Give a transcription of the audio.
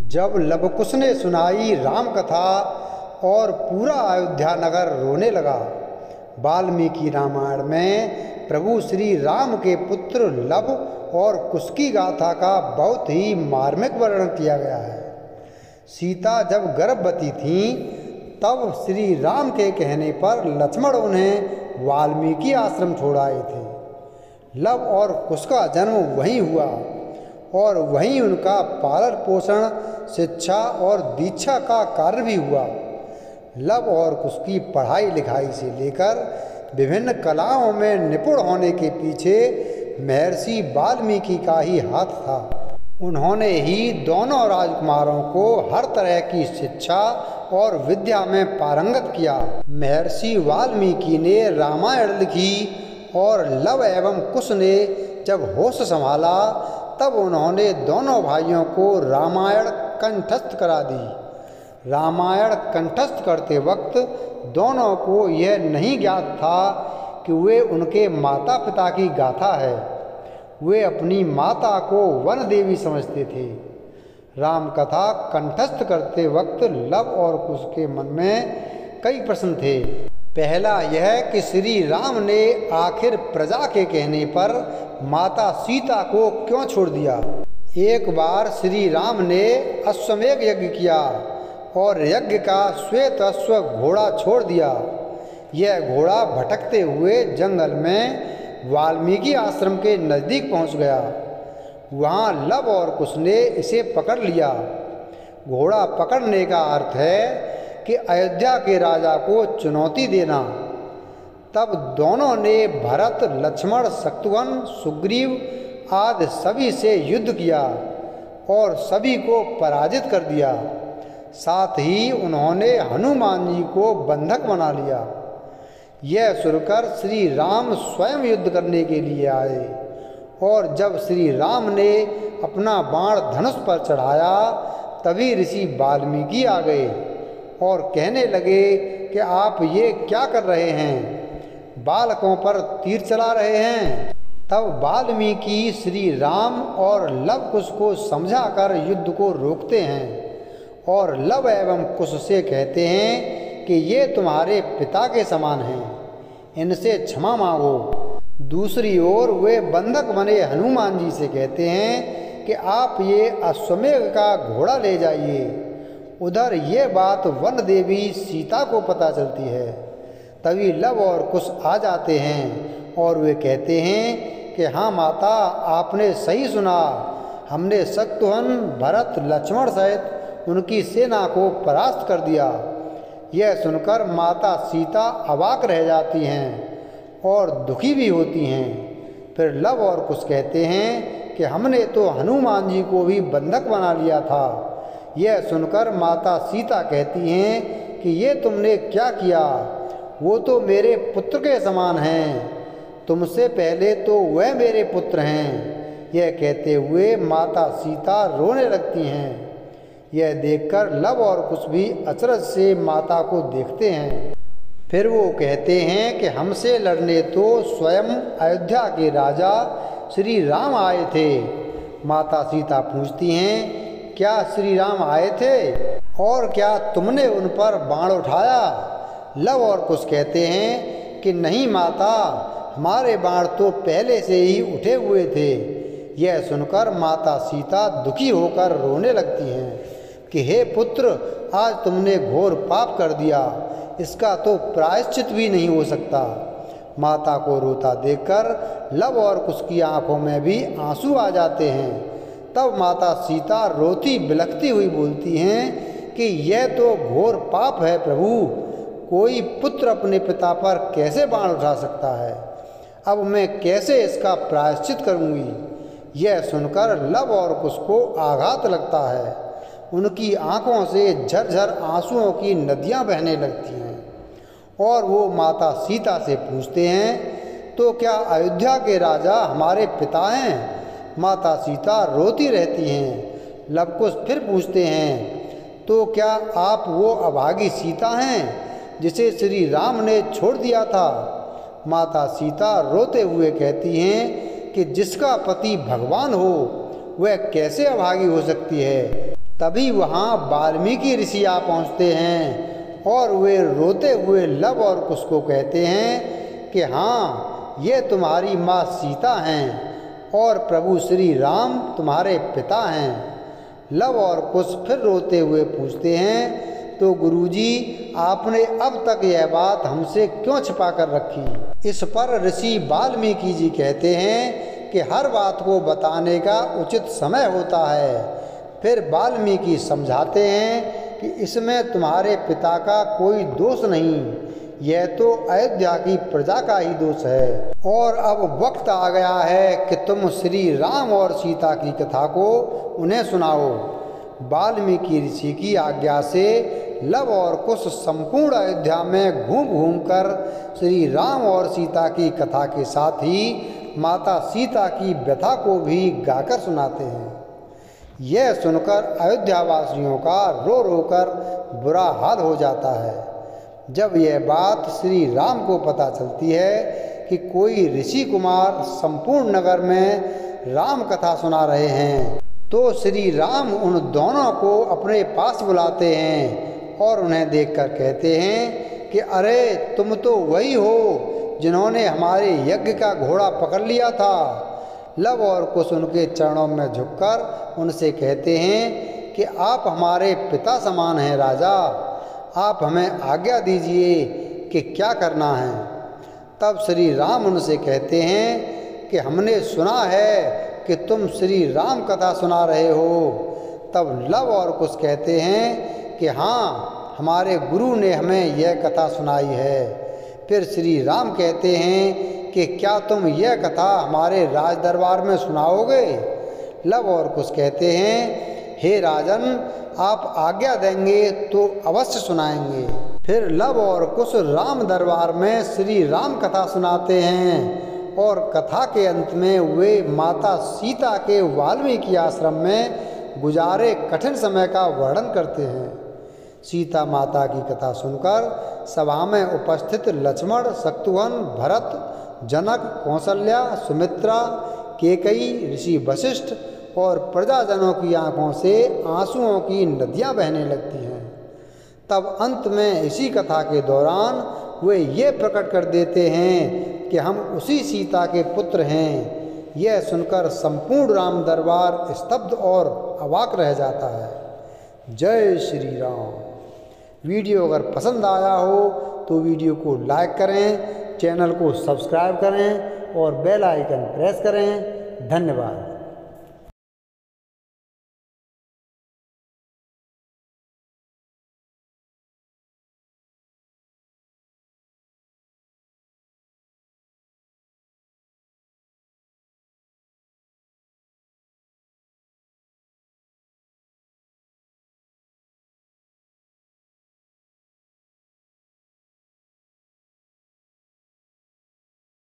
जब लवकुश ने सुनाई राम कथा और पूरा अयोध्या नगर रोने लगा। वाल्मीकि रामायण में प्रभु श्री राम के पुत्र लव और कुश की गाथा का बहुत ही मार्मिक वर्णन किया गया है। सीता जब गर्भवती थीं तब श्री राम के कहने पर लक्ष्मण उन्हें वाल्मीकि आश्रम छोड़ आए थे। लव और कुश का जन्म वहीं हुआ और वहीं उनका पालन पोषण, शिक्षा और दीक्षा का कार्य भी हुआ। लव और कुश की पढ़ाई लिखाई से लेकर विभिन्न कलाओं में निपुण होने के पीछे महर्षि वाल्मीकि का ही हाथ था। उन्होंने ही दोनों राजकुमारों को हर तरह की शिक्षा और विद्या में पारंगत किया। महर्षि वाल्मीकि ने रामायण लिखी और लव एवं कुश ने जब होश संभाला तब उन्होंने दोनों भाइयों को रामायण कंठस्थ करा दी। रामायण कंठस्थ करते वक्त दोनों को यह नहीं ज्ञात था कि वे उनके माता पिता की गाथा है। वे अपनी माता को वन देवी समझते थे। राम कथा कंठस्थ करते वक्त लव और कुश के मन में कई प्रश्न थे। पहला यह कि श्री राम ने आखिर प्रजा के कहने पर माता सीता को क्यों छोड़ दिया। एक बार श्री राम ने अश्वमेध यज्ञ किया और यज्ञ का श्वेत अश्व घोड़ा छोड़ दिया। यह घोड़ा भटकते हुए जंगल में वाल्मीकि आश्रम के नज़दीक पहुंच गया। वहां लव और कुश ने इसे पकड़ लिया। घोड़ा पकड़ने का अर्थ है कि अयोध्या के राजा को चुनौती देना। तब दोनों ने भरत, लक्ष्मण, शत्रुघ्न, सुग्रीव आदि सभी से युद्ध किया और सभी को पराजित कर दिया। साथ ही उन्होंने हनुमान जी को बंधक बना लिया। यह सुनकर श्री राम स्वयं युद्ध करने के लिए आए और जब श्री राम ने अपना बाण धनुष पर चढ़ाया तभी ऋषि वाल्मीकि आ गए और कहने लगे कि आप ये क्या कर रहे हैं, बालकों पर तीर चला रहे हैं। तब वाल्मीकि श्री राम और लव कुश को समझाकर युद्ध को रोकते हैं और लव एवं कुश से कहते हैं कि ये तुम्हारे पिता के समान हैं, इनसे क्षमा मांगो। दूसरी ओर वे बंधक बने हनुमान जी से कहते हैं कि आप ये अश्वमेध का घोड़ा ले जाइए। उधर ये बात वन देवी सीता को पता चलती है। तभी लव और कुश आ जाते हैं और वे कहते हैं कि हाँ माता, आपने सही सुना। हमने शत्रुघ्न, भरत, लक्ष्मण सहित उनकी सेना को परास्त कर दिया। यह सुनकर माता सीता अवाक रह जाती हैं और दुखी भी होती हैं। फिर लव और कुश कहते हैं कि हमने तो हनुमान जी को भी बंधक बना लिया था। यह सुनकर माता सीता कहती हैं कि ये तुमने क्या किया, वो तो मेरे पुत्र के समान हैं, तुमसे पहले तो वह मेरे पुत्र हैं। यह कहते हुए माता सीता रोने लगती हैं। यह देखकर लव और कुश भी अचरज से माता को देखते हैं। फिर वो कहते हैं कि हमसे लड़ने तो स्वयं अयोध्या के राजा श्री राम आए थे। माता सीता पूछती हैं, क्या श्री राम आए थे और क्या तुमने उन पर बाण उठाया। लव और कुश कहते हैं कि नहीं माता, हमारे बाण तो पहले से ही उठे हुए थे। यह सुनकर माता सीता दुखी होकर रोने लगती हैं कि हे पुत्र, आज तुमने घोर पाप कर दिया, इसका तो प्रायश्चित भी नहीं हो सकता। माता को रोता देखकर लव और कुश की आंखों में भी आंसू आ जाते हैं। तब माता सीता रोती बिलखती हुई बोलती हैं कि यह तो घोर पाप है प्रभु, कोई पुत्र अपने पिता पर कैसे बाण उठा सकता है। अब मैं कैसे इसका प्रायश्चित करूँगी। यह सुनकर लव और कुश को आघात लगता है। उनकी आंखों से झरझर आंसुओं की नदियाँ बहने लगती हैं और वो माता सीता से पूछते हैं, तो क्या अयोध्या के राजा हमारे पिता हैं। माता सीता रोती रहती हैं। लव कुश फिर पूछते हैं, तो क्या आप वो अभागी सीता हैं जिसे श्री राम ने छोड़ दिया था। माता सीता रोते हुए कहती हैं कि जिसका पति भगवान हो वह कैसे अभागी हो सकती है। तभी वहाँ वाल्मीकि ऋषि आ पहुँचते हैं और वे रोते हुए लव और कुश को कहते हैं कि हाँ, ये तुम्हारी माँ सीता हैं और प्रभु श्री राम तुम्हारे पिता हैं। लव और कुश फिर रोते हुए पूछते हैं, तो गुरुजी, आपने अब तक यह बात हमसे क्यों छिपा कर रखी? इस पर ऋषि वाल्मीकि जी कहते हैं कि हर बात को बताने का उचित समय होता है। फिर वाल्मीकि समझाते हैं कि इसमें तुम्हारे पिता का कोई दोष नहीं, यह तो अयोध्या की प्रजा का ही दोष है। और अब वक्त आ गया है कि तुम श्री राम और सीता की कथा को उन्हें सुनाओ। वाल्मीकि ऋषि की आज्ञा से लव और कुश संपूर्ण अयोध्या में घूम घूम कर श्री राम और सीता की कथा के साथ ही माता सीता की व्यथा को भी गाकर सुनाते हैं। यह सुनकर अयोध्यावासियों का रो रो कर बुरा हाल हो जाता है। जब यह बात श्री राम को पता चलती है कि कोई ऋषि कुमार संपूर्ण नगर में राम कथा सुना रहे हैं, तो श्री राम उन दोनों को अपने पास बुलाते हैं और उन्हें देखकर कहते हैं कि अरे, तुम तो वही हो जिन्होंने हमारे यज्ञ का घोड़ा पकड़ लिया था। लव और कुश उनके चरणों में झुककर उनसे कहते हैं कि आप हमारे पिता समान हैं राजा, आप हमें आज्ञा दीजिए कि क्या करना है। तब श्री राम उनसे कहते हैं कि हमने सुना है कि तुम श्री राम कथा सुना रहे हो। तब लव और कुश कहते हैं कि हाँ, हमारे गुरु ने हमें यह कथा सुनाई है। फिर श्री राम कहते हैं कि क्या तुम यह कथा हमारे राज दरबार में सुनाओगे? लव और कुश कहते हैं, हे राजन, आप आज्ञा देंगे तो अवश्य सुनाएंगे। फिर लव और कुश राम दरबार में श्री राम कथा सुनाते हैं और कथा के अंत में वे माता सीता के वाल्मीकि आश्रम में गुजारे कठिन समय का वर्णन करते हैं। सीता माता की कथा सुनकर सभा में उपस्थित लक्ष्मण, शत्रुघ्न, भरत, जनक, कौशल्या, सुमित्रा, केकई, ऋषि वशिष्ठ और प्रजाजनों की आंखों से आंसुओं की नदियां बहने लगती हैं। तब अंत में इसी कथा के दौरान वे ये प्रकट कर देते हैं कि हम उसी सीता के पुत्र हैं। यह सुनकर संपूर्ण राम दरबार स्तब्ध और अवाक रह जाता है। जय श्री राम। वीडियो अगर पसंद आया हो तो वीडियो को लाइक करें, चैनल को सब्सक्राइब करें और बेल आइकन प्रेस करें। धन्यवाद।